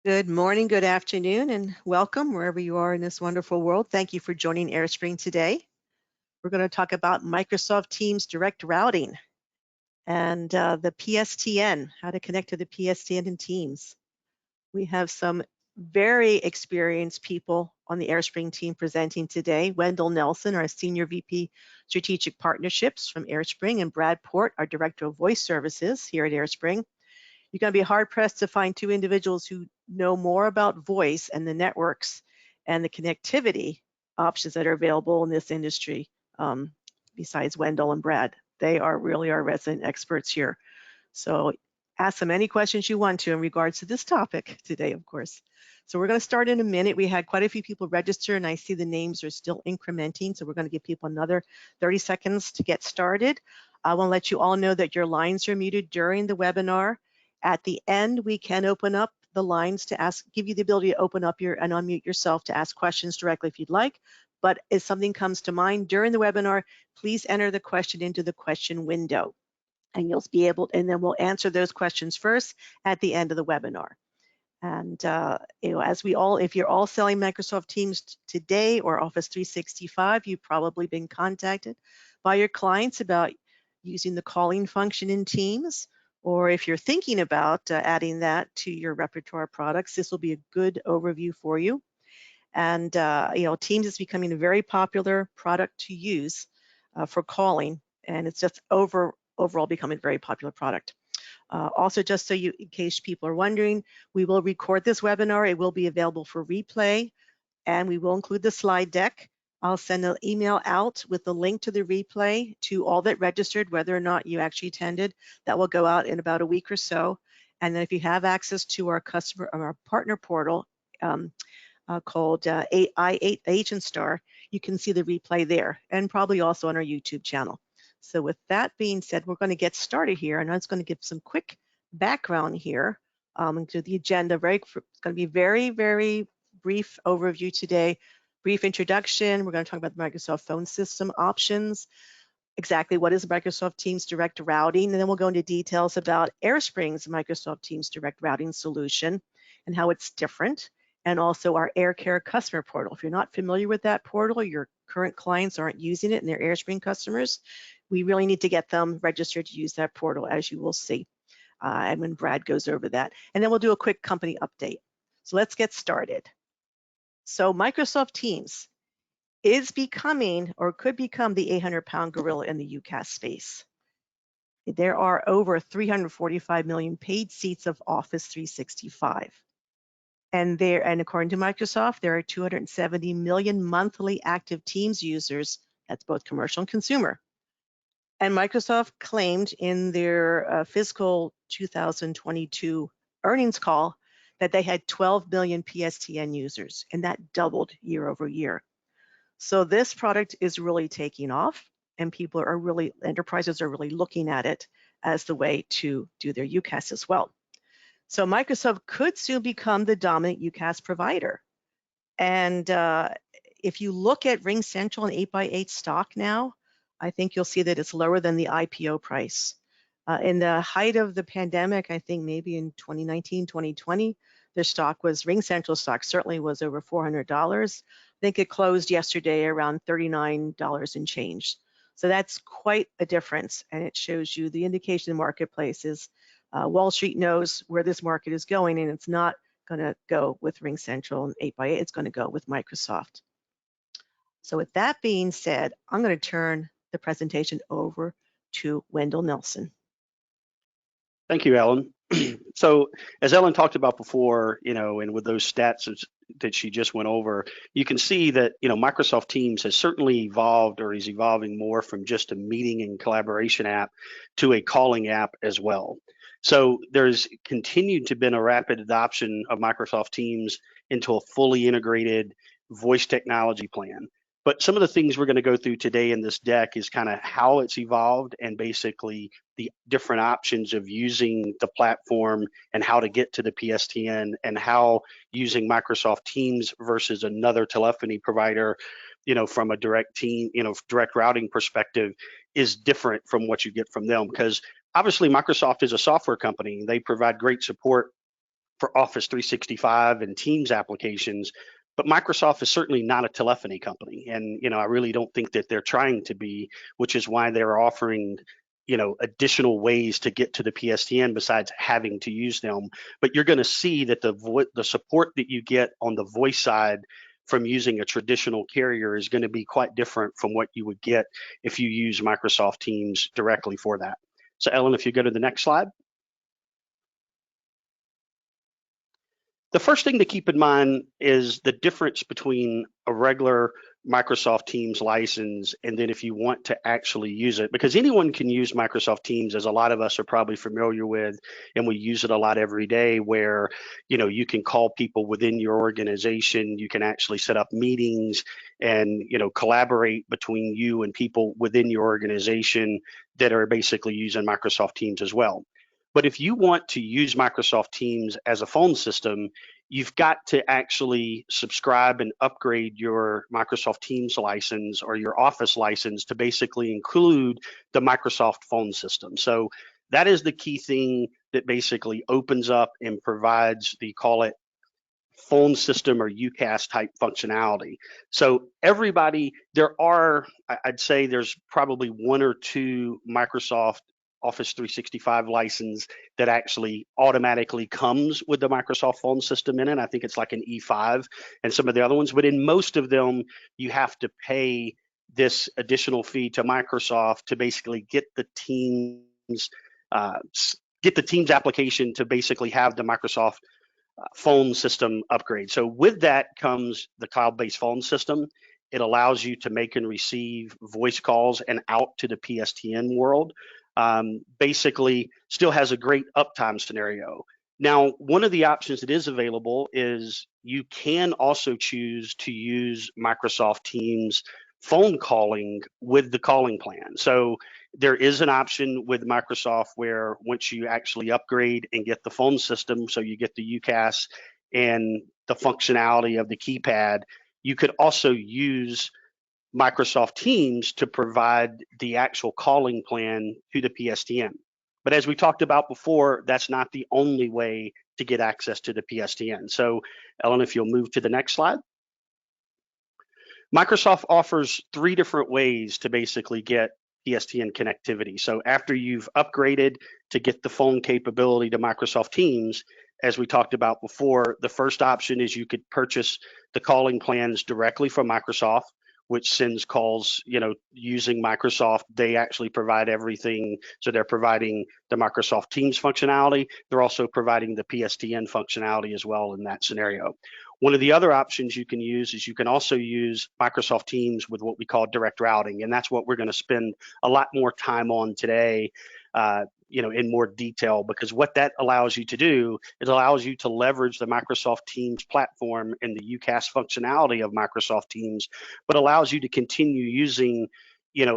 Good morning, good afternoon, and welcome wherever you are in this wonderful world. Thank you for joining AireSpring today. We're going to talk about Microsoft Teams Direct Routing and the PSTN, how to connect to the PSTN in Teams. We have some very experienced people on the AireSpring team presenting today. Wendell Nelson, our Senior VP Strategic Partnerships from AireSpring, and Brad Port, our Director of Voice Services here at AireSpring. You're going to be hard pressed to find two individuals who know more about voice and the networks and the connectivity options that are available in this industry besides Wendell and Brad. They are really our resident experts here. So ask them any questions you want to in regards to this topic today, of course. So we're going to start in a minute. We had quite a few people register, and I see the names are still incrementing. So we're going to give people another 30 seconds to get started. I want to let you all know that your lines are muted during the webinar. At the end, we can open up the lines to ask, give you the ability to open up and unmute yourself to ask questions directly if you'd like. But if something comes to mind during the webinar, please enter the question into the question window, and you'll be able, and then we'll answer those questions first at the end of the webinar. And as if you're all selling Microsoft Teams today or Office 365, you've probably been contacted by your clients about using the calling function in Teams. Or if you're thinking about adding that to your repertoire of products, this will be a good overview for you. And Teams is becoming a very popular product to use for calling, and it's just overall becoming a very popular product. Also, just so in case people are wondering, we will record this webinar. It will be available for replay, and we will include the slide deck. I'll send an email out with the link to the replay to all that registered, whether or not you actually attended. That will go out in about a week or so. And then if you have access to our our partner portal called Agent Star, you can see the replay there, and probably also on our YouTube channel. So with that being said, we're going to get started here, and I'm just going to give some quick background here into the agenda. It's going to be very, very brief overview today. Brief introduction. We're going to talk about the Microsoft phone system options, exactly what is Microsoft Teams Direct Routing, and then we'll go into details about AireSpring's Microsoft Teams Direct Routing solution and how it's different, and also our AirCare customer portal. If you're not familiar with that portal, your current clients aren't using it and they're AireSpring customers, we really need to get them registered to use that portal, as you will see. And when Brad goes over that. And then we'll do a quick company update. So let's get started. So Microsoft Teams is becoming, or could become, the 800-pound gorilla in the UCaaS space. There are over 345 million paid seats of Office 365. And according to Microsoft, there are 270 million monthly active Teams users. That's both commercial and consumer. And Microsoft claimed in their fiscal 2022 earnings call that they had 12 million PSTN users, and that doubled year over year. So this product is really taking off, and enterprises are really looking at it as the way to do their UCaaS as well. So Microsoft could soon become the dominant UCaaS provider. And if you look at RingCentral and 8x8 stock now, I think you'll see that it's lower than the IPO price. In the height of the pandemic, I think maybe in 2019, 2020, their stock RingCentral stock certainly was over $400. I think it closed yesterday around $39 and change. So that's quite a difference, and it shows you the indication in the marketplace is Wall Street knows where this market is going, and it's not going to go with RingCentral and 8x8, it's going to go with Microsoft. So with that being said, I'm going to turn the presentation over to Wendell Nelson. Thank you, Ellen. So as Ellen talked about before, and with those stats that she just went over, you can see that, Microsoft Teams has certainly evolved, or is evolving more from just a meeting and collaboration app to a calling app as well. So there's continued to been a rapid adoption of Microsoft Teams into a fully integrated voice technology plan. But some of the things we're going to go through today in this deck is kind of how it's evolved, and basically the different options of using the platform and how to get to the PSTN, and how using Microsoft Teams versus another telephony provider, from a direct routing perspective is different from what you get from them. Because obviously Microsoft is a software company. They provide great support for Office 365 and Teams applications, but Microsoft is certainly not a telephony company. And, I really don't think that they're trying to be, which is why they're offering, additional ways to get to the PSTN besides having to use them. But you're going to see that the support that you get on the voice side from using a traditional carrier is going to be quite different from what you would get if you use Microsoft Teams directly for that. So Ellen, if you go to the next slide. The first thing to keep in mind is the difference between a regular Microsoft Teams license and then if you want to actually use it, because anyone can use Microsoft Teams, as a lot of us are probably familiar with, and we use it a lot every day, where you can call people within your organization, you can actually set up meetings and collaborate between you and people within your organization that are basically using Microsoft Teams as well. But if you want to use Microsoft Teams as a phone system, you've got to actually subscribe and upgrade your Microsoft Teams license or your Office license to basically include the Microsoft phone system. So that is the key thing that basically opens up and provides the, call it, phone system or UCAS type functionality. So everybody, I'd say there's probably one or two Microsoft Office 365 license that actually automatically comes with the Microsoft phone system in it. I think it's like an E5 and some of the other ones, but in most of them, you have to pay this additional fee to Microsoft to basically get the Teams application to basically have the Microsoft phone system upgrade. So with that comes the cloud-based phone system. It allows you to make and receive voice calls and out to the PSTN world. Basically still has a great uptime scenario. Now, one of the options that is available is you can also choose to use Microsoft Teams phone calling with the calling plan. So there is an option with Microsoft where once you actually upgrade and get the phone system, so you get the UCAS and the functionality of the keypad, you could also use Microsoft Teams to provide the actual calling plan to the PSTN. But as we talked about before, that's not the only way to get access to the PSTN. So Ellen, if you'll move to the next slide. Microsoft offers 3 different ways to basically get PSTN connectivity. So after you've upgraded to get the phone capability to Microsoft Teams, as we talked about before, the first option is you could purchase the calling plans directly from Microsoft, which sends calls, using Microsoft. They actually provide everything. So they're providing the Microsoft Teams functionality. They're also providing the PSTN functionality as well in that scenario. One of the other options you can use is you can also use Microsoft Teams with what we call direct routing. And that's what we're going to spend a lot more time on today, in more detail, because what that allows you to do is allows you to leverage the Microsoft Teams platform and the UCAS functionality of Microsoft Teams, but allows you to continue using,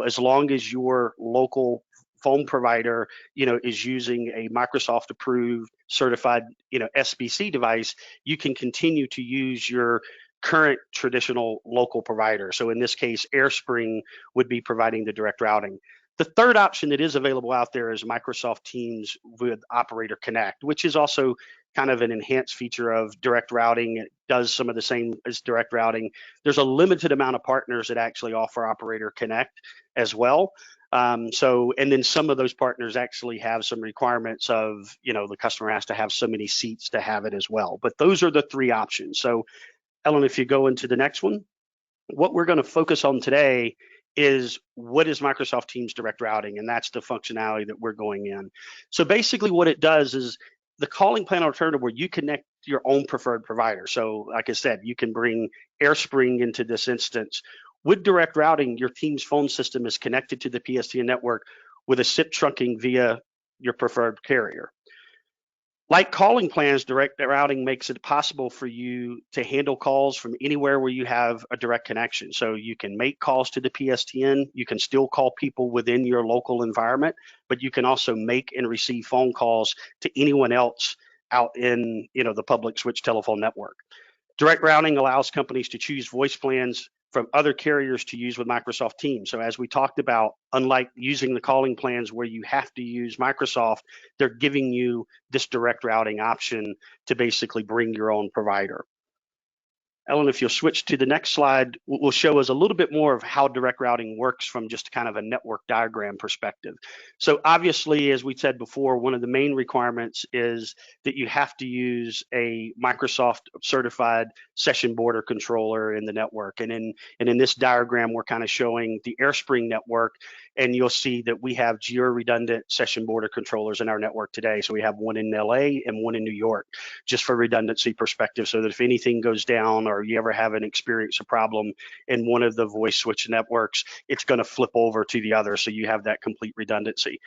as long as your local phone provider, is using a Microsoft approved certified, SBC device, you can continue to use your current traditional local provider. So in this case, AireSpring would be providing the direct routing. The third option that is available out there is Microsoft Teams with Operator Connect, which is also kind of an enhanced feature of direct routing. It does some of the same as direct routing. There's a limited amount of partners that actually offer Operator Connect as well. And then some of those partners actually have some requirements of, the customer has to have so many seats to have it as well. But those are the 3 options. So Ellen, if you go into the next one, what we're going to focus on today is what is Microsoft Teams direct routing, and that's the functionality that we're going in. So basically what it does is the calling plan alternative where you connect your own preferred provider. So like I said, you can bring AireSpring into this instance. With direct routing, your Teams phone system is connected to the PSTN network with a SIP trunking via your preferred carrier. Like calling plans, direct routing makes it possible for you to handle calls from anywhere where you have a direct connection. So you can make calls to the PSTN, you can still call people within your local environment, but you can also make and receive phone calls to anyone else out in, the public switch telephone network. Direct routing allows companies to choose voice plans from other carriers to use with Microsoft Teams. So as we talked about, unlike using the calling plans where you have to use Microsoft, they're giving you this direct routing option to basically bring your own provider. Ellen, if you'll switch to the next slide, will show us a little bit more of how direct routing works from just kind of a network diagram perspective. So obviously, as we said before, one of the main requirements is that you have to use a Microsoft certified session border controller in the network. And in this diagram, we're kind of showing the AireSpring network, and you'll see that we have geo-redundant session border controllers in our network today. So we have one in LA and one in New York, just for redundancy perspective, so that if anything goes down or you ever have a problem in one of the voice switch networks, it's going to flip over to the other, so you have that complete redundancy.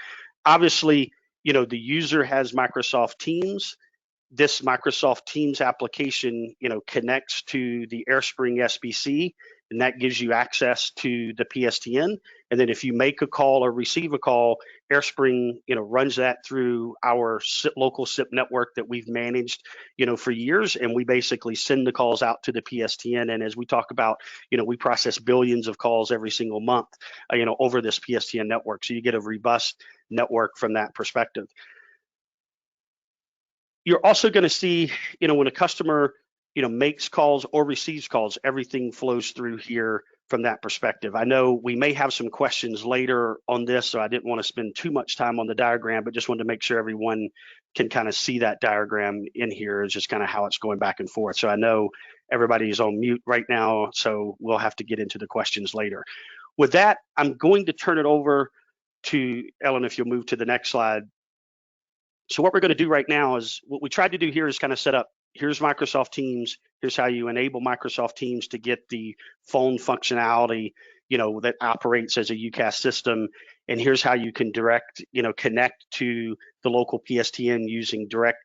Obviously, the user has Microsoft Teams. This Microsoft Teams application, connects to the AireSpring SBC, and that gives you access to the PSTN. And then if you make a call or receive a call, AireSpring, runs that through our local SIP network that we've managed, for years. And we basically send the calls out to the PSTN. And as we talk about, we process billions of calls every single month, over this PSTN network. So you get a robust network from that perspective. You're also going to see, when a customer, makes calls or receives calls, everything flows through here from that perspective. I know we may have some questions later on this, so I didn't want to spend too much time on the diagram, but just wanted to make sure everyone can kind of see that diagram in here, is just kind of how it's going back and forth. So I know everybody is on mute right now, so we'll have to get into the questions later. With that, I'm going to turn it over to Ellen, if you'll move to the next slide. So what we're going to do right now is, what we tried to do here is kind of set up, here's Microsoft Teams, here's how you enable Microsoft Teams to get the phone functionality, that operates as a UCaaS system, and here's how you can direct, connect to the local PSTN using direct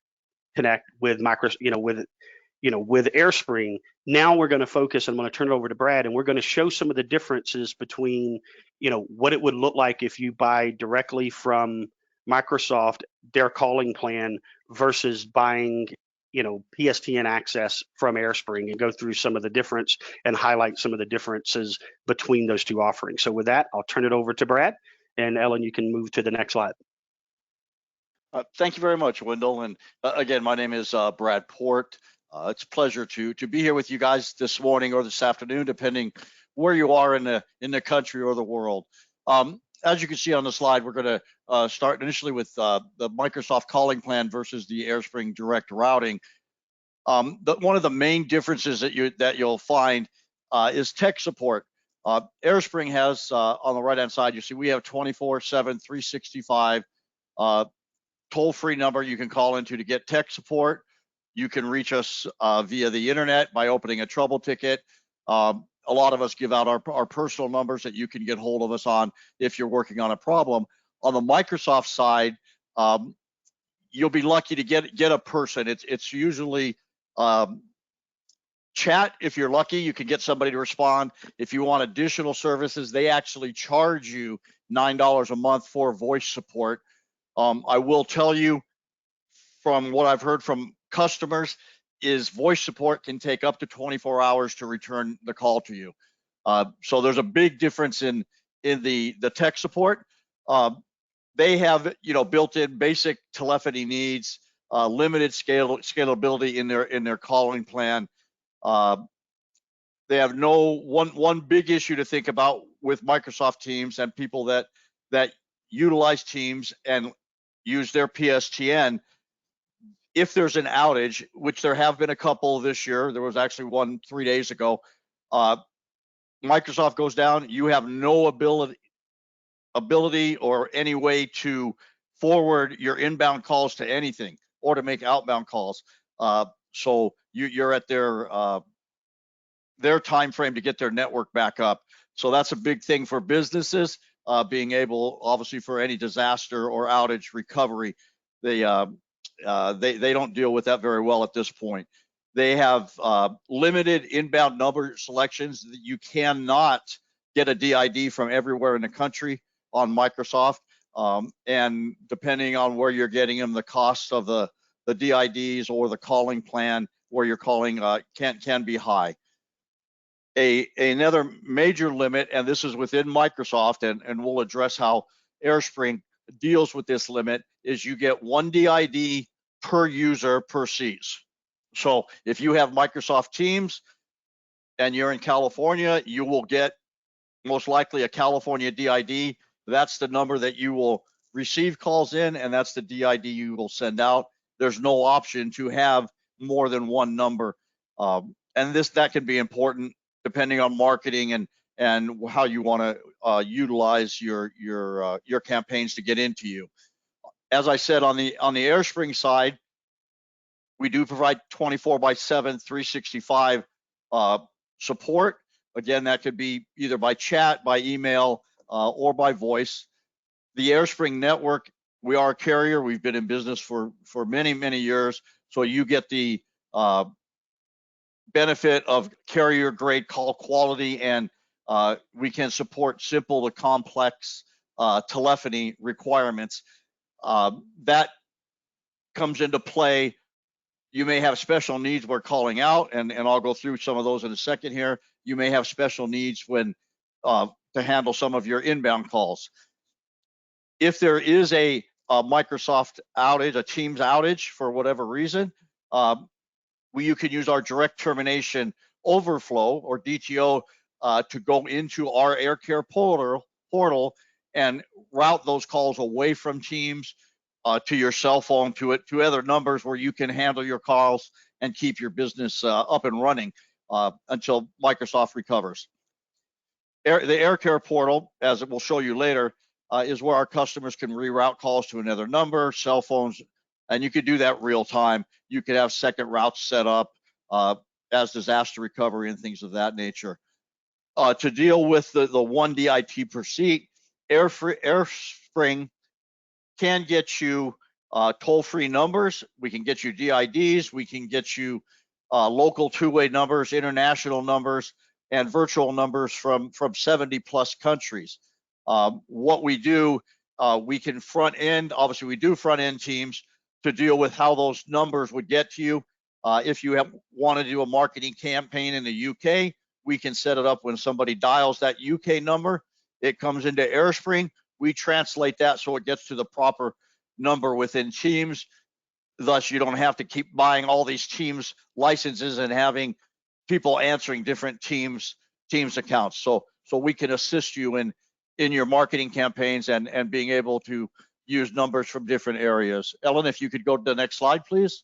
connect with with AireSpring. Now we're going to focus, I'm going to turn it over to Brad, and we're going to show some of the differences between, what it would look like if you buy directly from Microsoft, their calling plan, versus buying, PSTN access from AireSpring, and go through some of the difference and highlight some of the differences between those two offerings. So with that, I'll turn it over to Brad, and Ellen, you can move to the next slide. Thank you very much, Wendell. And again, my name is Brad Port. It's a pleasure to be here with you guys this morning or this afternoon, depending where you are in the country or the world. As you can see on the slide, we're going to start initially with the Microsoft calling plan versus the AireSpring direct routing. One of the main differences that you'll find is tech support. AireSpring has on the right-hand side, you see we have 24/7, 365 toll-free number you can call into to get tech support. You can reach us via the internet by opening a trouble ticket. A lot of us give out our personal numbers that you can get hold of us on if you're working on a problem. On the Microsoft side, you'll be lucky to get a person. It's usually chat. If you're lucky, you can get somebody to respond. If you want additional services, they actually charge you $9 a month for voice support. I will tell you, from what I've heard from customers, is voice support can take up to 24 hours to return the call to you. So there's a big difference in the tech support. They have built-in basic telephony needs, limited scalability in their calling plan. They have one big issue to think about with Microsoft Teams and people that utilize Teams and use their PSTN. If there's an outage, which there have been a couple this year, there was actually one 3 days ago, Microsoft goes down, you have no ability or any way to forward your inbound calls to anything or to make outbound calls. So you're at their time frame to get their network back up. So that's a big thing for businesses, being able, obviously, for any disaster or outage recovery. They don't deal with that very well at this point. They have limited inbound number selections. You cannot get a DID from everywhere in the country on Microsoft, and depending on where you're getting them, the cost of the DIDs or the calling plan where you're calling can be high. Another major limit, and this is within Microsoft, and we'll address how AireSpring deals with this limit, is you get 1 DID per user per seats. So if you have Microsoft Teams and you're in California, you will get most likely a California DID. That's the number that you will receive calls in, and that's the DID you will send out. There's no option to have more than one number. And that can be important depending on marketing and how you want to utilize your campaigns to get into you. As I said, on the AireSpring side, we do provide 24/7, 365 support. Again, that could be either by chat, by email, or by voice. The AireSpring network, we are a carrier. We've been in business for many, many years. So you get the benefit of carrier grade call quality, and we can support simple to complex telephony requirements. That comes into play. You may have special needs where calling out, and I'll go through some of those in a second here. You may have special needs when to handle some of your inbound calls. If there is a Microsoft outage, a Teams outage for whatever reason, you can use our direct termination overflow, or DTO, to go into our AirCare portal and route those calls away from Teams to your cell phone, to other numbers where you can handle your calls and keep your business up and running until Microsoft recovers. The AirCare portal, as it will show you later, is where our customers can reroute calls to another number, cell phones, and you can do that real time. You could have second routes set up as disaster recovery and things of that nature. To deal with the 1 DIT per seat, AireSpring can get you toll-free numbers. We can get you DIDs. We can get you local two-way numbers, international numbers, and virtual numbers from 70 plus countries. What we do, we can front end, obviously we do front end Teams to deal with how those numbers would get to you. If you want to do a marketing campaign in the UK, we can set it up when somebody dials that UK number, it comes into AireSpring. We translate that so it gets to the proper number within Teams. Thus, you don't have to keep buying all these Teams licenses and having people answering different Teams accounts. So we can assist you in your marketing campaigns and being able to use numbers from different areas. Ellen, if you could go to the next slide, please.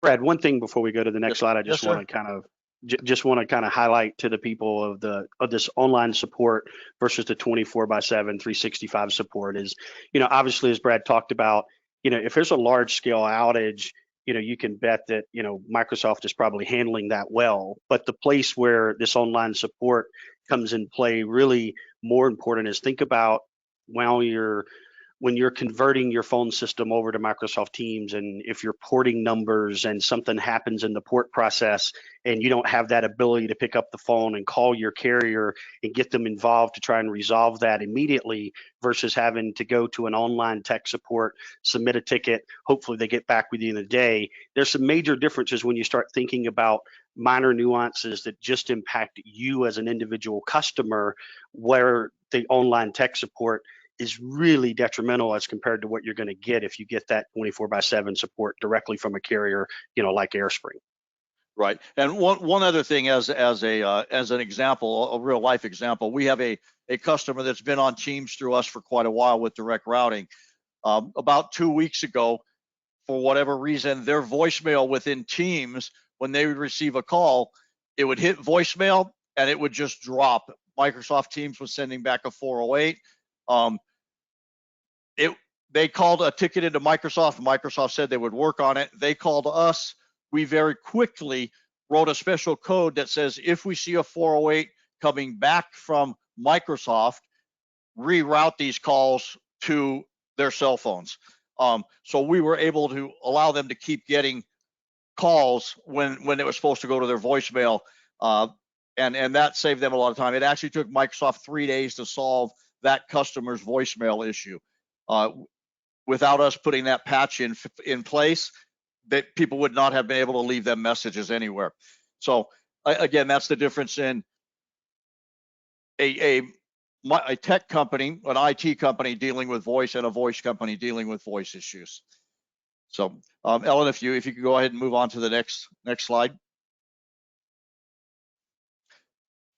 Brad, one thing before we go to the next slide, I just Yes, want to kind of highlight to the people of this online support versus the 24/7, 365 support is, obviously, as Brad talked about, if there's a large scale outage, you can bet that, Microsoft is probably handling that well. But the place where this online support comes in play, really more important, is think about when you're converting your phone system over to Microsoft Teams, and if you're porting numbers and something happens in the port process and you don't have that ability to pick up the phone and call your carrier and get them involved to try and resolve that immediately, versus having to go to an online tech support, submit a ticket, hopefully they get back with you in a day. There's some major differences when you start thinking about minor nuances that just impact you as an individual customer, where the online tech support is really detrimental as compared to what you're going to get if you get that 24/7 support directly from a carrier, like AireSpring. Right. And one other thing, as an example, a real life example, we have a customer that's been on Teams through us for quite a while with direct routing. About 2 weeks ago, for whatever reason, their voicemail within Teams, when they would receive a call, it would hit voicemail and it would just drop. Microsoft Teams was sending back a 408. They called a ticket into Microsoft. Microsoft said they would work on it. They called us. We very quickly wrote a special code that says if we see a 408 coming back from Microsoft, reroute these calls to their cell phones. So we were able to allow them to keep getting calls when it was supposed to go to their voicemail, and that saved them a lot of time. It actually took Microsoft 3 days to solve that customer's voicemail issue. Without us putting that patch in place, that people would not have been able to leave them messages anywhere. So again, that's the difference in a tech company, an IT company dealing with voice, and a voice company dealing with voice issues. So, Ellen, if you could go ahead and move on to the next slide.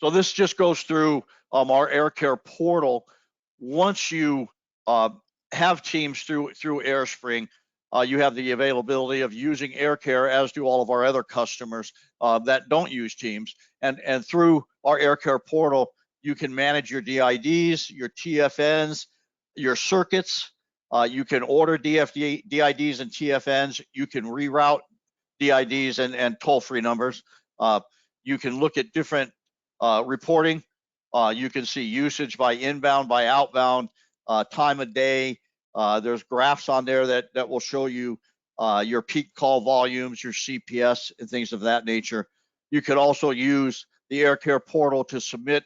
So this just goes through our AirCare portal. Once you have Teams through AireSpring, you have the availability of using AirCare, as do all of our other customers that don't use Teams. And through our AirCare portal, you can manage your DIDs, your TFNs, your circuits. You can order DIDs and TFNs. You can reroute DIDs and toll-free numbers. You can look at different reporting. You can see usage by inbound, by outbound, time of day. There's graphs on there that will show you your peak call volumes, your CPS, and things of that nature. You could also use the AirCare portal to submit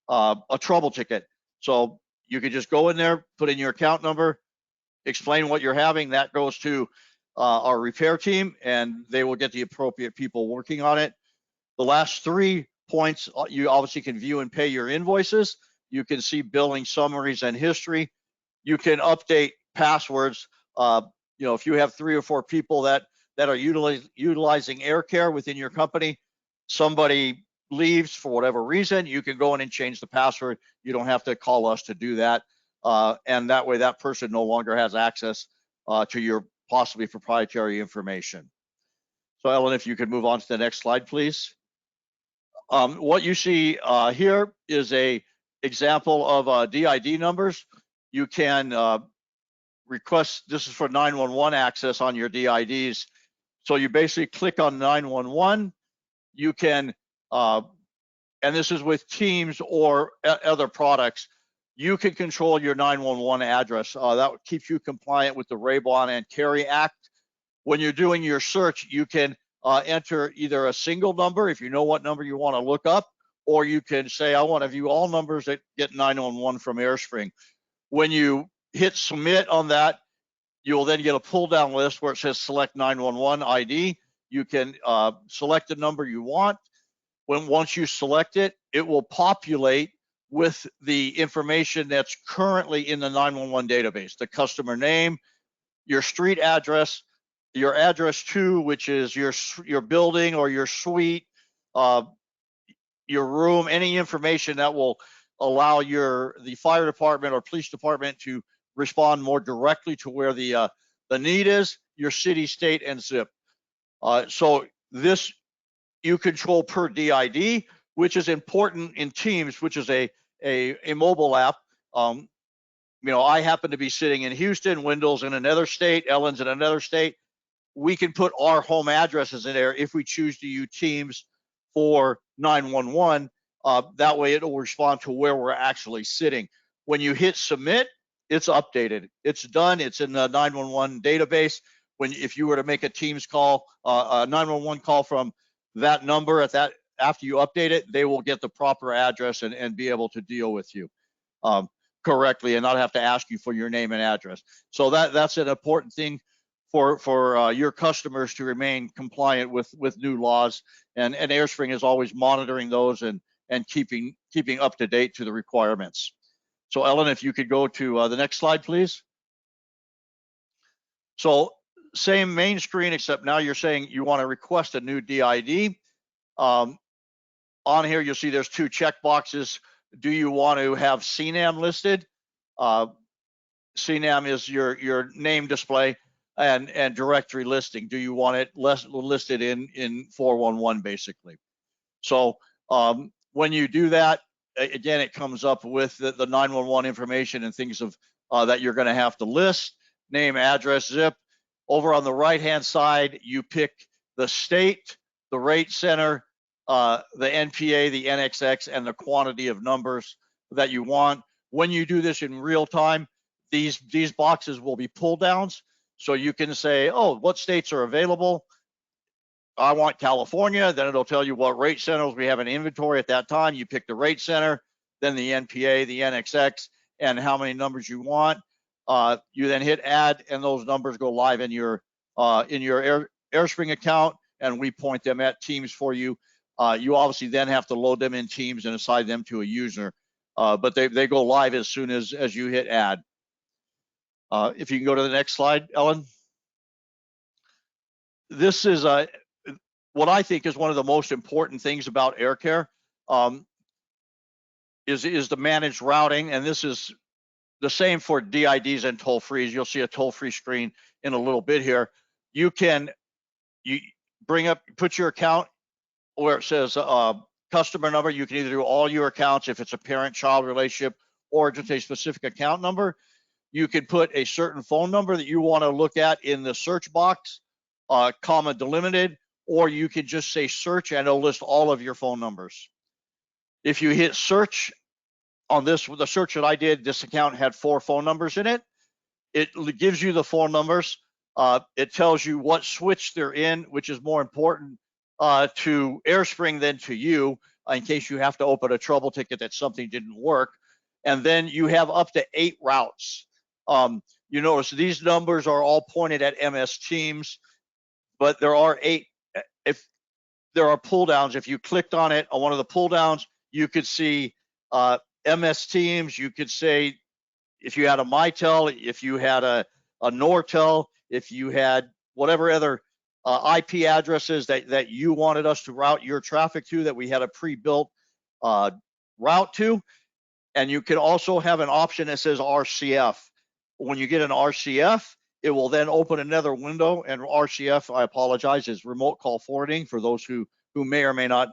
a trouble ticket. So you could just go in there, put in your account number, explain what you're having. That goes to our repair team, and they will get the appropriate people working on it. The last 3 points, you obviously can view and pay your invoices. You can see billing summaries and history. You can update passwords. If you have 3 or 4 people that are utilizing AirCare within your company, somebody leaves for whatever reason, you can go in and change the password. You don't have to call us to do that. And that way that person no longer has access to your possibly proprietary information. So Ellen, if you could move on to the next slide, please. What you see here is a example of DID numbers. You can request, this is for 911 access on your DIDs. So you basically click on 911. You can, and this is with Teams or other products, you can control your 911 address. That keeps you compliant with the Raybon and Carey Act. When you're doing your search, you can enter either a single number if you know what number you want to look up, or you can say, I want to view all numbers that get 911 from AireSpring. When you hit submit on that, you'll then get a pull down list where it says select 911 ID. You can select the number you want. Once you select it, it will populate with the information that's currently in the 911 database, the customer name, your street address, your address to, which is your building or your suite, your room, any information that will allow the fire department or police department to respond more directly to where the need is, your city, state, and zip. So this you control per DID, which is important in Teams, which is a mobile app. I happen to be sitting in Houston, Wendell's in another state, Ellen's in another state. We can put our home addresses in there if we choose to use Teams for 911. That way it will respond to where we're actually sitting. When you hit submit, it's updated. It's done. It's in the 911 database. If you were to make a Teams call, a 911 call from that number after you update it, they will get the proper address and be able to deal with you correctly and not have to ask you for your name and address. So that's an important thing for your customers to remain compliant with new laws, and AireSpring is always monitoring those and keeping up to date to the requirements. So Ellen, if you could go to the next slide, please. So same main screen, except now you're saying you want to request a new DID. On here, you'll see there's 2 check boxes. Do you want to have CNAM listed? CNAM is your name display, and directory listing. Do you want it listed in 411 basically? So when you do that, again, it comes up with the 911 information and things that you're going to have to list: name, address, zip. Over on the right-hand side, you pick the state, the rate center, the NPA, the NXX, and the quantity of numbers that you want. When you do this in real time, these boxes will be pull downs. So you can say, oh, what states are available? I want California. Then it'll tell you what rate centers we have in inventory at that time. You pick the rate center, then the NPA, the NXX, and how many numbers you want. You then hit add, and those numbers go live in your AireSpring account, and we point them at Teams for you. You obviously then have to load them in Teams and assign them to a user, but they go live as soon as you hit add. If you can go to the next slide, Ellen. This is what I think is one of the most important things about AirCare, is the managed routing, and this is the same for DIDs and toll-frees. You'll see a toll-free screen in a little bit here. You put your account where it says customer number. You can either do all your accounts if it's a parent-child relationship or just a specific account number. You can put a certain phone number that you want to look at in the search box, comma delimited, or you can just say search and it'll list all of your phone numbers. If you hit search on this, the search that I did, this account had 4 phone numbers in it. It gives you the phone numbers. It tells you what switch they're in, which is more important to AireSpring than to you, in case you have to open a trouble ticket that something didn't work. And then you have up to 8 routes. You notice these numbers are all pointed at MS Teams, but there are 8. If there are pull downs, if you clicked on it on one of the pull downs, you could see MS Teams. You could say if you had a Mitel, if you had a Nortel, if you had whatever other IP addresses that you wanted us to route your traffic to, that we had a pre-built route to. And you can also have an option that says RCF. When you get an RCF, it will then open another window, and RCF, I apologize, is remote call forwarding for those who may or may not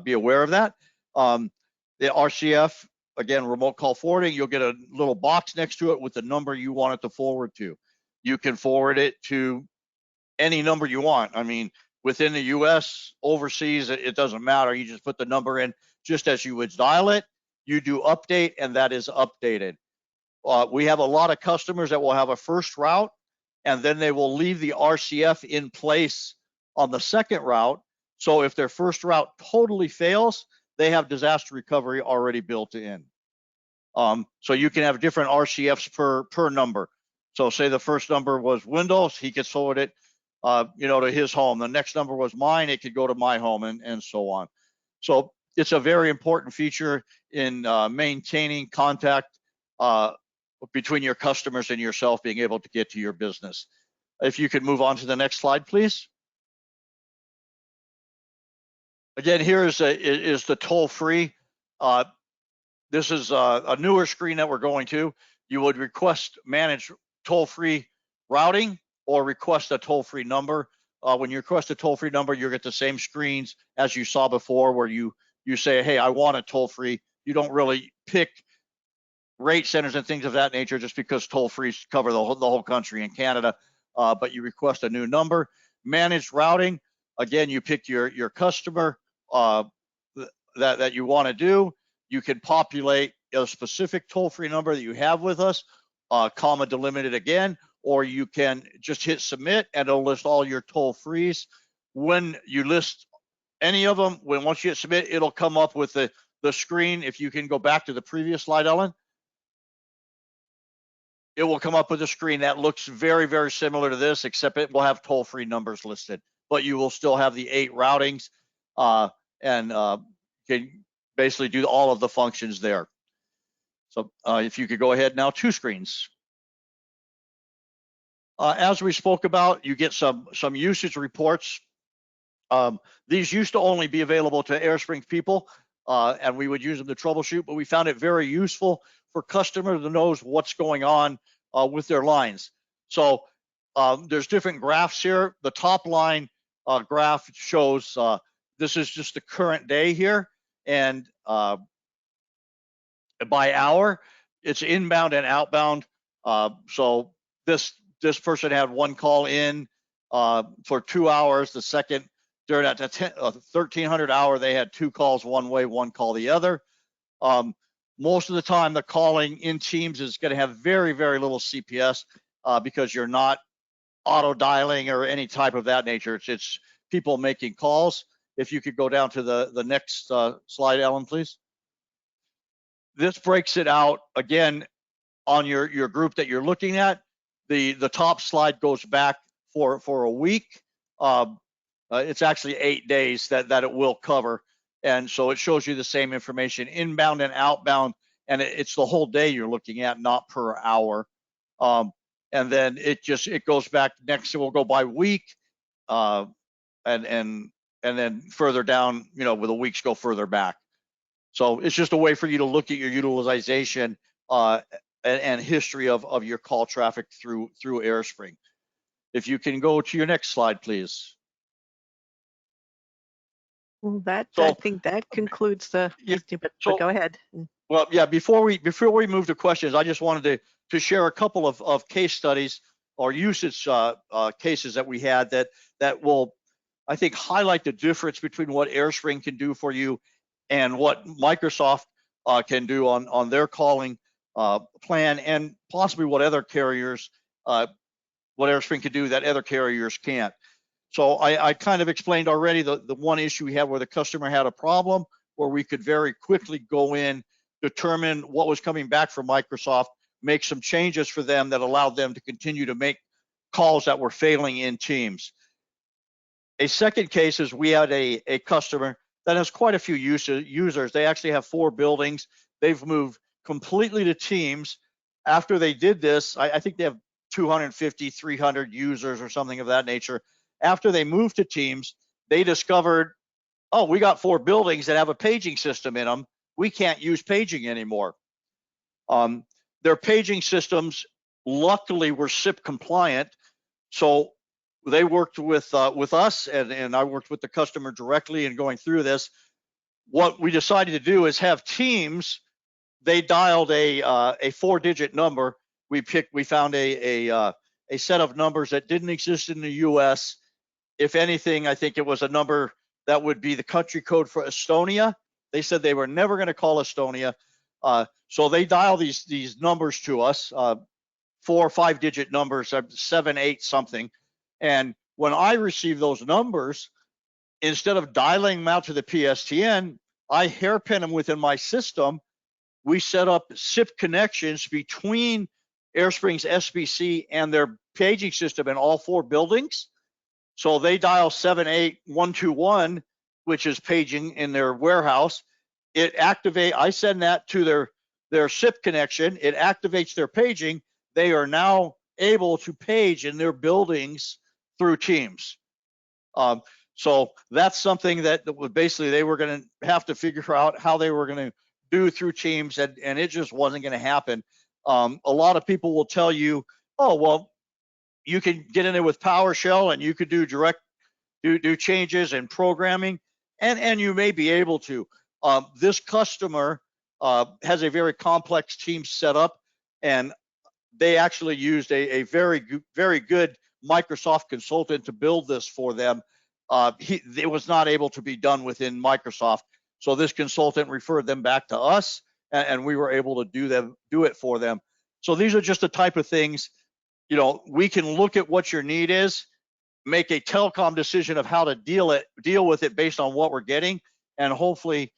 be aware of that. The RCF, again, remote call forwarding, you'll get a little box next to it with the number you want it to forward to. You can forward it to any number you want. I mean, within the US, overseas, it doesn't matter. You just put the number in just as you would dial it. You do update, and that is updated. We have a lot of customers that will have a first route, and then they will leave the RCF in place on the second route. So if their first route totally fails, they have disaster recovery already built in. So you can have different RCFs per number. So say the first number was Windows, he could forward it, to his home. The next number was mine, it could go to my home, and so on. So it's a very important feature in maintaining contact between your customers and yourself, being able to get to your business. If you could move on to the next slide, please. Again, here is the toll-free. This is a newer screen that we're going to. You would request manage toll-free routing or request a toll-free number. When you request a toll-free number, you get the same screens as you saw before, where you say, hey, I want a toll-free. You don't really pick rate centers and things of that nature just because toll-frees cover the whole country and Canada, but you request a new number. Managed routing, again, you pick your customer that you want to do. You can populate a specific toll-free number that you have with us, comma delimited again, or you can just hit submit and it'll list all your toll-frees. When you list any of them, once you hit submit, it'll come up with the screen. If you can go back to the previous slide, Ellen. It will come up with a screen that looks very, very similar to this, except it will have toll-free numbers listed, but you will still have the 8 routings and can basically do all of the functions there. So if you could go ahead now, 2 screens. As we spoke about, you get some usage reports. These used to only be available to AireSpring people, and we would use them to troubleshoot, but we found it very useful for customers to know what's going on with their lines. So there's different graphs here. The top line graph shows this is just the current day here, and by hour, it's inbound and outbound. So this person had 1 call in for 2 hours. The second, during that 1300 hour, they had 2 calls one way, 1 call the other. Most of the time, the calling in Teams is going to have very, very little CPS because you're not auto dialing or any type of that nature. It's people making calls. If you could go down to the next slide, Ellen, please. This breaks it out again on your group that you're looking at. The top slide goes back for a week. It's actually 8 days that it will cover. And so it shows you the same information inbound and outbound, and it's the whole day you're looking at, not per hour. And then it goes back next, it will go by week, and then further down, where the weeks go further back. So it's just a way for you to look at your utilization and history of your call traffic through AireSpring. If you can go to your next slide, please. Well, I think that concludes the. Yeah, but go ahead. Well, yeah. Before we move to questions, I just wanted to share a couple of case studies or usage cases that we had that will, I think, highlight the difference between what AireSpring can do for you and what Microsoft can do on their calling plan, and possibly what other carriers, what AireSpring can do that other carriers can't. So I kind of explained already the one issue we had where the customer had a problem, where we could very quickly go in, determine what was coming back from Microsoft, make some changes for them that allowed them to continue to make calls that were failing in Teams. A second case is we had a customer that has quite a few users. They actually have 4 buildings. They've moved completely to Teams. After they did this, I think they have 250, 300 users or something of that nature. After they moved to Teams, they discovered, oh, we got 4 buildings that have a paging system in them. We can't use paging anymore. Their paging systems, luckily, were SIP compliant. So they worked with us, and I worked with the customer directly in going through this. What we decided to do is have Teams. They dialed a 4-digit number. We found a set of numbers that didn't exist in the U.S. If anything, I think it was a number that would be the country code for Estonia. They said they were never going to call Estonia. So they dial these numbers to us, 4 or 5-digit numbers, 7, 8 something. And when I received those numbers, instead of dialing them out to the PSTN, I hairpin them within my system. We set up SIP connections between AireSpring's SBC and their paging system in all 4 buildings. So they dial 78121, which is paging in their warehouse. I send that to their SIP connection. It activates their paging. They are now able to page in their buildings through Teams. So that's something that basically they were going to have to figure out how they were going to do through Teams, and it just wasn't going to happen. A lot of people will tell you, oh, well, you can get in there with PowerShell and you could do do changes and programming, and you may be able to. This customer has a very complex Teams setup, and they actually used a very good Microsoft consultant to build this for them. It was not able to be done within Microsoft, so this consultant referred them back to us, and we were able to do it for them. So these are just the type of things, we can look at what your need is, make a telecom decision of how to deal with it based on what we're getting, and hopefully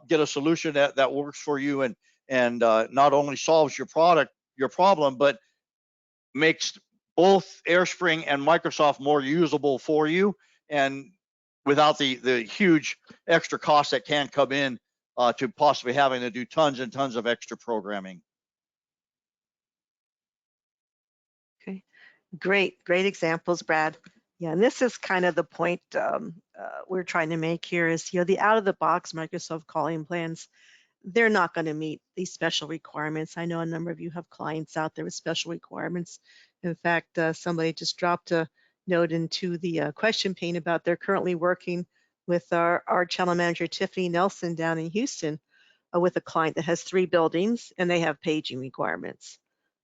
get a solution that works for you and not only solves your problem, but makes both AireSpring and Microsoft more usable for you, and without the huge extra costs that can come in to possibly having to do tons and tons of extra programming. Okay, great examples, Brad. Yeah, and this is kind of the point we're trying to make here is, the out-of-the-box Microsoft calling plans, they're not going to meet these special requirements. I know a number of you have clients out there with special requirements. In fact, somebody just dropped a note into the question pane about they're currently working with our channel manager, Tiffany Nelson, down in Houston with a client that has 3 buildings and they have paging requirements.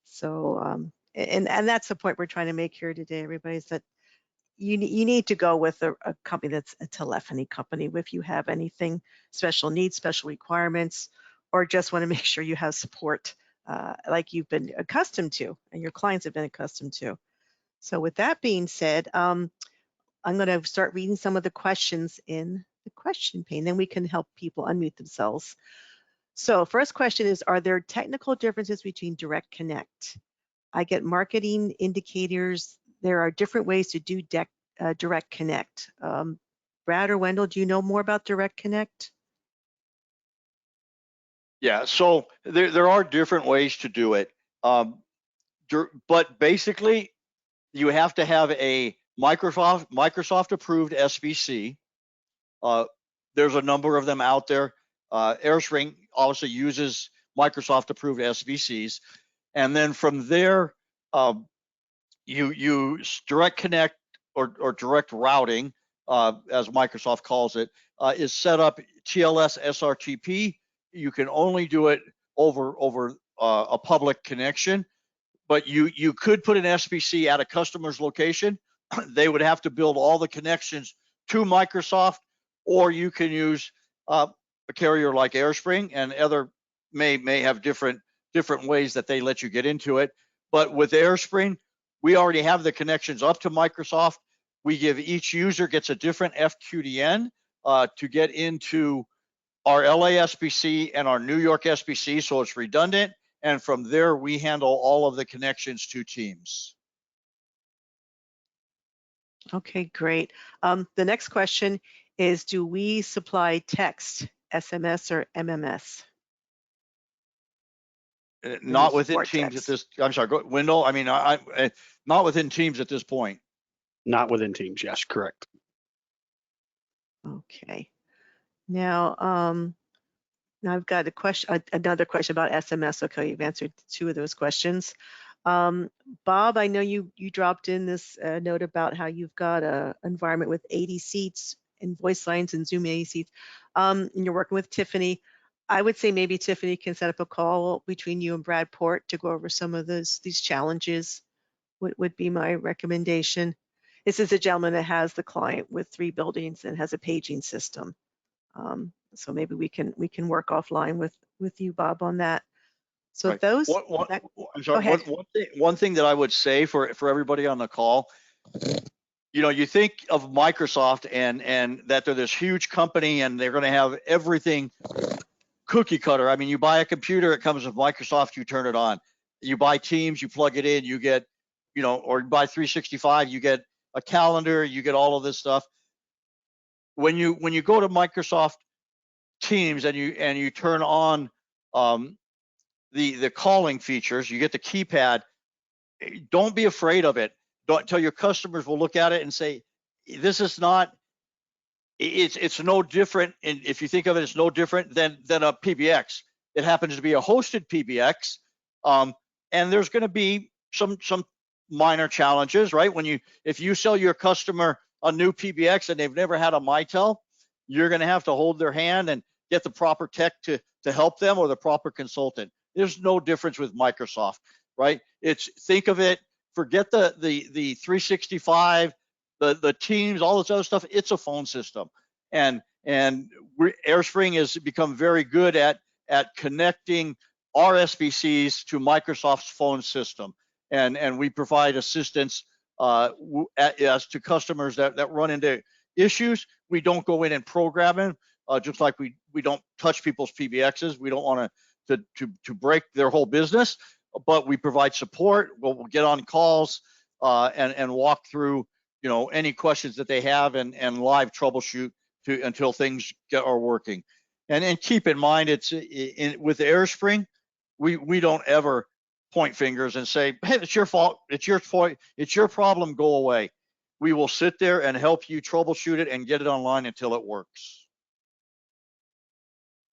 So, and that's the point we're trying to make here today, everybody, is that you need to go with a company that's a telephony company if you have anything special needs, special requirements, or just want to make sure you have support like you've been accustomed to and your clients have been accustomed to. So with that being said, I'm going to start reading some of the questions in the question pane, then we can help people unmute themselves. So first question is, are there technical differences between Direct Connect? I get marketing indicators. There are different ways to do Direct Connect. Brad or Wendell, do you know more about Direct Connect? Yeah, so there are different ways to do it. But basically, you have to have a Microsoft approved SBC. There's a number of them out there. AireSpring also uses Microsoft approved SBCs. And then from there, you use Direct Connect or direct routing, as Microsoft calls it, is set up TLS SRTP. You can only do it over a public connection, but you could put an SBC at a customer's location. They would have to build all the connections to Microsoft, or you can use a carrier like AireSpring, and other may have different ways that they let you get into it. But with AireSpring, we already have the connections up to Microsoft. We give each user gets a different FQDN to get into our LA SBC and our New York SBC, so it's redundant. And from there, we handle all of the connections to Teams. Okay, great. The next question is, do we supply text, SMS, or MMS? Not within support Teams text? at this. I'm sorry, Wendell. I mean, not within Teams at this point. Not within Teams. Yes, correct. Okay. Now, now I've got a question, another question about SMS. Okay, you've answered 2 of those questions. Bob, I know you dropped in this note about how you've got an environment with 80 seats and voice lines and Zoom 80 seats, and you're working with Tiffany. I would say maybe Tiffany can set up a call between you and Brad Port to go over some of these challenges. Would be my recommendation. This is a gentleman that has the client with 3 buildings and has a paging system. So maybe we can work offline with you, Bob, on that. So Right. those. I'm sorry. One thing that I would say for everybody on the call, you think of Microsoft and that they're this huge company and they're going to have everything cookie cutter. I mean, you buy a computer, it comes with Microsoft, you turn it on. You buy Teams, you plug it in, you get, or you buy 365, you get a calendar, you get all of this stuff. When you go to Microsoft Teams and you turn on the calling features, you get the keypad. Don't be afraid of it. Don't tell your customers will look at it and say, this is not. It's no different. And if you think of it, it's no different than a PBX. It happens to be a hosted PBX, and there's going to be some minor challenges, right? If you sell your customer a new PBX and they've never had a Mitel, you're going to have to hold their hand and get the proper tech to help them, or the proper consultant. There's no difference with Microsoft, right? Think of it, forget the 365, the Teams, all this other stuff. It's a phone system, and AireSpring has become very good at connecting our SBCs to Microsoft's phone system, and we provide assistance as to customers that run into issues. We don't go in and program them, just like we don't touch people's PBXs. We don't want to break their whole business, but we provide support. We'll get on calls and walk through any questions that they have and live troubleshoot until things are working. And keep in mind, with AireSpring, we don't ever point fingers and say, hey, it's your fault, it's your problem, go away. We will sit there and help you troubleshoot it and get it online until it works.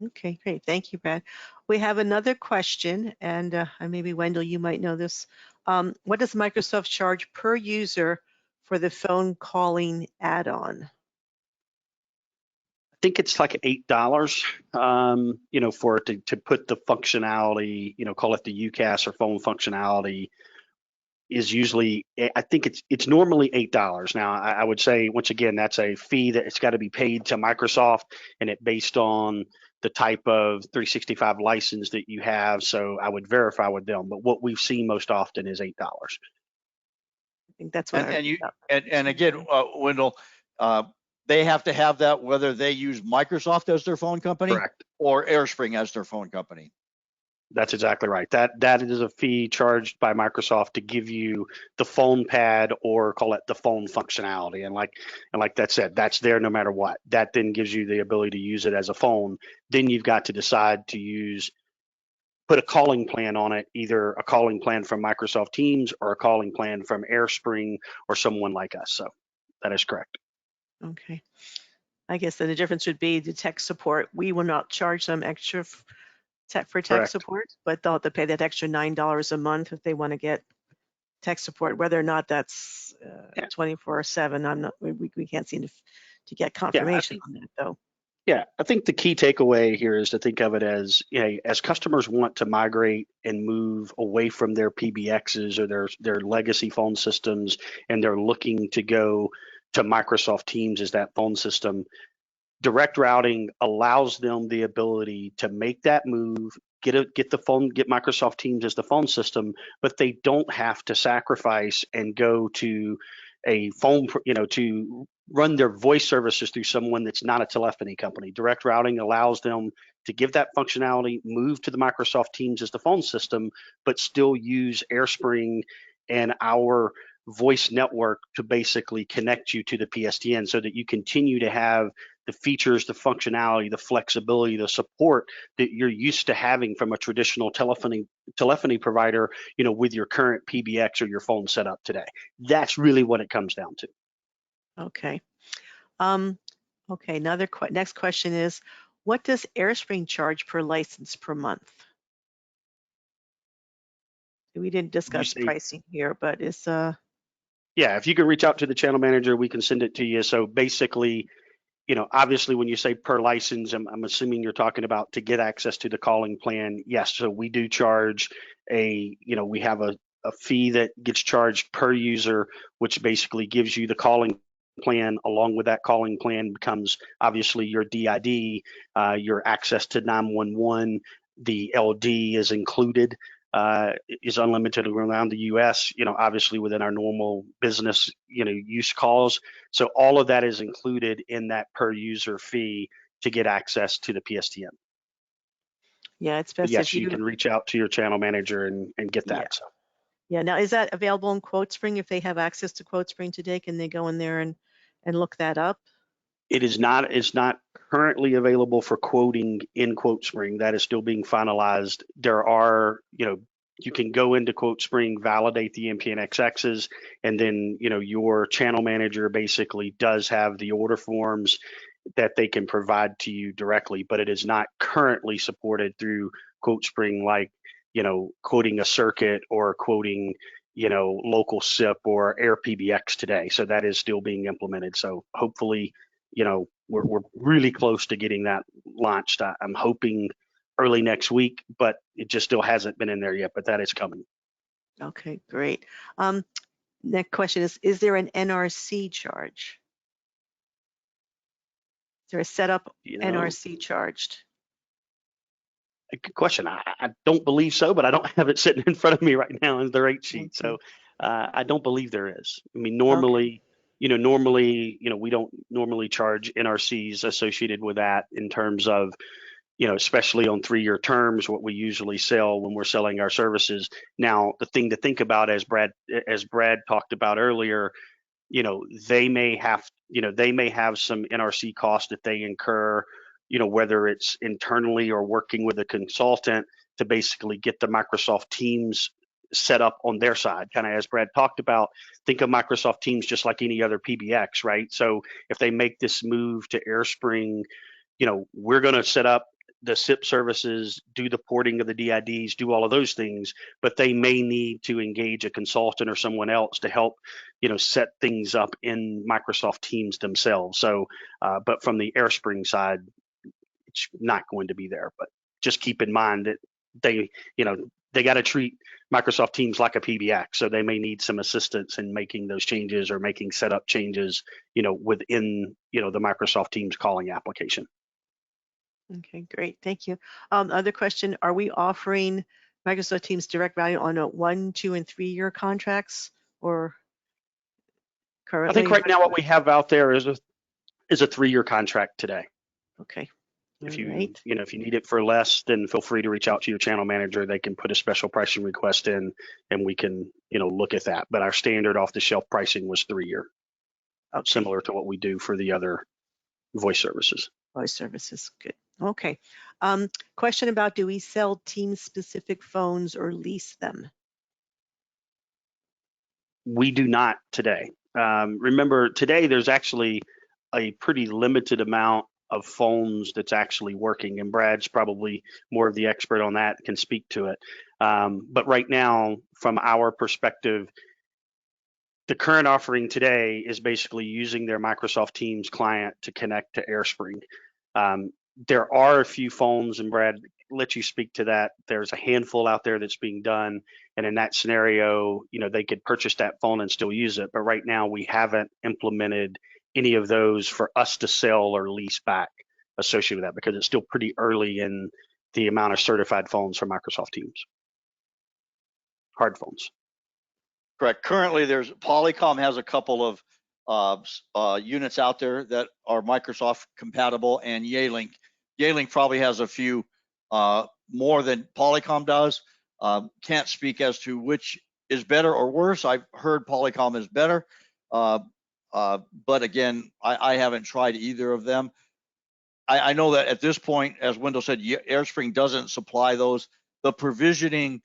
Okay, great. Thank you, Brad. We have another question, and maybe Wendell, you might know this. What does Microsoft charge per user for the phone calling add-on? I think it's like $8, for it to put the functionality, call it the UCAS or phone functionality, is usually, I think it's normally $8. Now, I would say, once again, that's a fee that it's got to be paid to Microsoft, and it based on the type of 365 license that you have. So I would verify with them, but what we've seen most often is $8. I think that's what. And again, Wendell, they have to have that whether they use Microsoft as their phone company. Correct. Or AireSpring as their phone company. That's exactly right. That is a fee charged by Microsoft to give you the phone pad, or call it the phone functionality. And like that said, that's there no matter what. That then gives you the ability to use it as a phone. Then you've got to decide to put a calling plan on it, either a calling plan from Microsoft Teams or a calling plan from AireSpring or someone like us. So that is correct. Okay. I guess then the difference would be the tech support. We will not charge them extra tech Correct. support, but they'll have to pay that extra $9 a month if they want to get tech support. Whether or not that's 24/7, I'm not. We can't seem to get confirmation on that though. Yeah, I think the key takeaway here is to think of it as, as customers want to migrate and move away from their PBXs or their legacy phone systems, and they're looking to go to Microsoft Teams as that phone system. Direct routing allows them the ability to make that move, get Microsoft Teams as the phone system, but they don't have to sacrifice and go to a phone, to run their voice services through someone that's not a telephony company. Direct routing allows them to give that functionality, move to the Microsoft Teams as the phone system, but still use AireSpring and our voice network to basically connect you to the PSTN, so that you continue to have the features, the functionality, the flexibility, the support that you're used to having from a traditional telephony provider, with your current PBX or your phone setup today. That's really what it comes down to. Okay. Okay. Next question is, what does AireSpring charge per license per month? We didn't discuss pricing here, but it's yeah, if you can reach out to the channel manager, we can send it to you. So basically, obviously when you say per license, I'm assuming you're talking about to get access to the calling plan. Yes, so we do charge we have a fee that gets charged per user, which basically gives you the calling plan. Along with that calling plan comes obviously your DID, your access to 911, the LD is included. Is unlimited around the U.S., obviously within our normal business, use calls. So all of that is included in that per user fee to get access to the PSTN. Yeah, it's best. But yes, you can reach out to your channel manager and get that. Yeah. So. Yeah. Now, is that available in QuoteSpring? If they have access to QuoteSpring today, can they go in there and look that up? It is not. It's not currently available for quoting in QuoteSpring. That is still being finalized. There are, you can go into QuoteSpring, validate the MPNXXs, and then, your channel manager basically does have the order forms that they can provide to you directly, but it is not currently supported through QuoteSpring, like, quoting a circuit or quoting, local SIP or AirPBX today. So that is still being implemented. So hopefully, we're really close to getting that launched. I'm hoping early next week, but it just still hasn't been in there yet, but that is coming. Okay, great. Next question is there an NRC charge? Is there a setup NRC charged? Good question. I don't believe so, but I don't have it sitting in front of me right now in the rate sheet. Okay. So I don't believe there is. I mean, normally, we don't normally charge NRCs associated with that in terms of, especially on 3-year terms, what we usually sell when we're selling our services. Now, the thing to think about, as Brad talked about earlier, they may have some NRC costs that they incur, whether it's internally or working with a consultant to basically get the Microsoft Teams set up on their side. Kind of as Brad talked about, think of Microsoft Teams just like any other PBX, right? So if they make this move to AireSpring, we're going to set up the SIP services, do the porting of the DIDs, do all of those things, but they may need to engage a consultant or someone else to help, set things up in Microsoft Teams themselves. So, but from the AireSpring side, it's not going to be there. But just keep in mind that they got to treat Microsoft Teams like a PBX, so they may need some assistance in making those changes or making setup changes, within, the Microsoft Teams calling application. Okay, great. Thank you. Other question, are we offering Microsoft Teams direct value on a 1, 2, and 3-year contracts, or currently? I think right now what we have out there is a 3-year contract today. Okay. If All you, right. if you need it for less, then feel free to reach out to your channel manager. They can put a special pricing request in and we can, look at that. But our standard off the shelf pricing was 3-year, Okay. similar to what we do for the other voice services. Voice services. Good. Okay. Question about, do we sell team specific phones or lease them? We do not today. Remember, today there's actually a pretty limited amount of phones that's actually working, and Brad's probably more of the expert on that, can speak to it. But right now, from our perspective, the current offering today is basically using their Microsoft Teams client to connect to AireSpring. There are a few phones, and Brad, let you speak to that. There's a handful out there that's being done, and in that scenario, they could purchase that phone and still use it. But right now, we haven't implemented any of those for us to sell or lease back associated with that, because it's still pretty early in the amount of certified phones for Microsoft Teams, hard phones. Correct. Currently, Polycom has a couple of units out there that are Microsoft compatible, and Yealink probably has a few more than Polycom does. Can't speak as to which is better or worse. I've heard Polycom is better, but again, I haven't tried either of them. I know that at this point, as Wendell said, AireSpring doesn't supply those. The provisioning,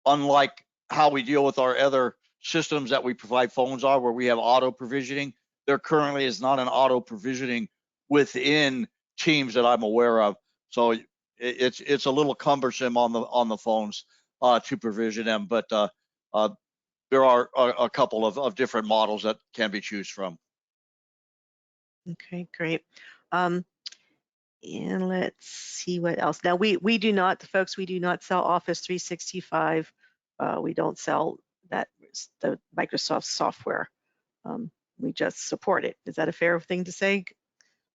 unlike how we deal with our other systems that we provide phones are, where we have auto provisioning, there currently is not an auto provisioning within Teams that I'm aware of. So it's a little cumbersome on the phones to provision them, but there are a couple of different models that can be choose from. Okay, great. And let's see what else. Now we do not, folks, we do not sell Office 365. We don't sell the Microsoft software. We just support it. Is that a fair thing to say,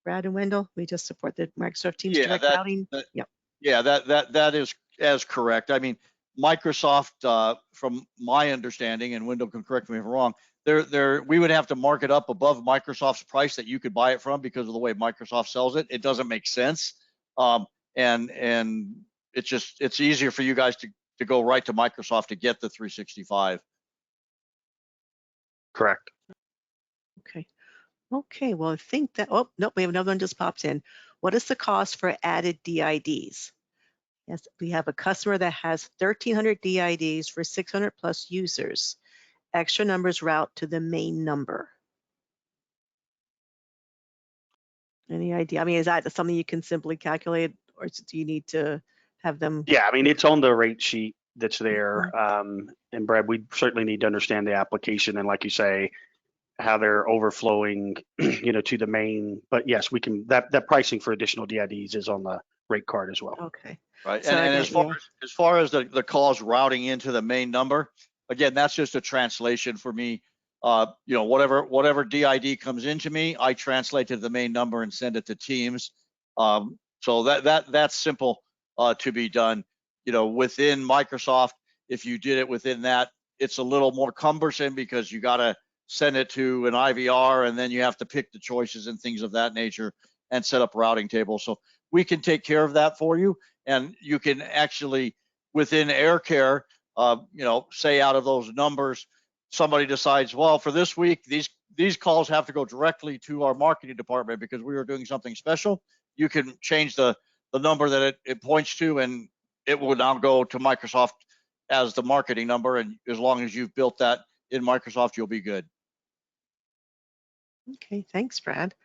Brad and Wendell? We just support the Microsoft Teams direct routing. Yep. Yeah, that is as correct. I mean, Microsoft, from my understanding, and Wendell can correct me if I'm wrong, we would have to mark it up above Microsoft's price that you could buy it from, because of the way Microsoft sells it. It doesn't make sense, and it's easier for you guys to go right to Microsoft to get the 365. Correct. Okay. Okay. Well, I think that. Oh nope, we have another one just popped in. What is the cost for added DIDs? Yes, we have a customer that has 1,300 DIDs for 600 plus users. Extra numbers route to the main number. Any idea? I mean, is that something you can simply calculate, or do you need to have them? Yeah, I mean, it's on the rate sheet that's there. And Brad, we certainly need to understand the application and, like you say, how they're overflowing, to the main. But yes, we can. That pricing for additional DIDs is on the rate card as well. Okay. Right. So and as far as the calls routing into the main number, again, that's just a translation for me. Whatever DID comes into me, I translate to the main number and send it to Teams. So that's simple to be done. Within Microsoft, if you did it within that, it's a little more cumbersome, because you got to send it to an IVR, and then you have to pick the choices and things of that nature and set up routing tables. So we can take care of that for you, and you can actually, within AirCare, say out of those numbers, somebody decides, well, for this week, these calls have to go directly to our marketing department because we are doing something special. You can change the number that it points to, and it will now go to Microsoft as the marketing number. And as long as you've built that in Microsoft, you'll be good. Okay, thanks, Brad.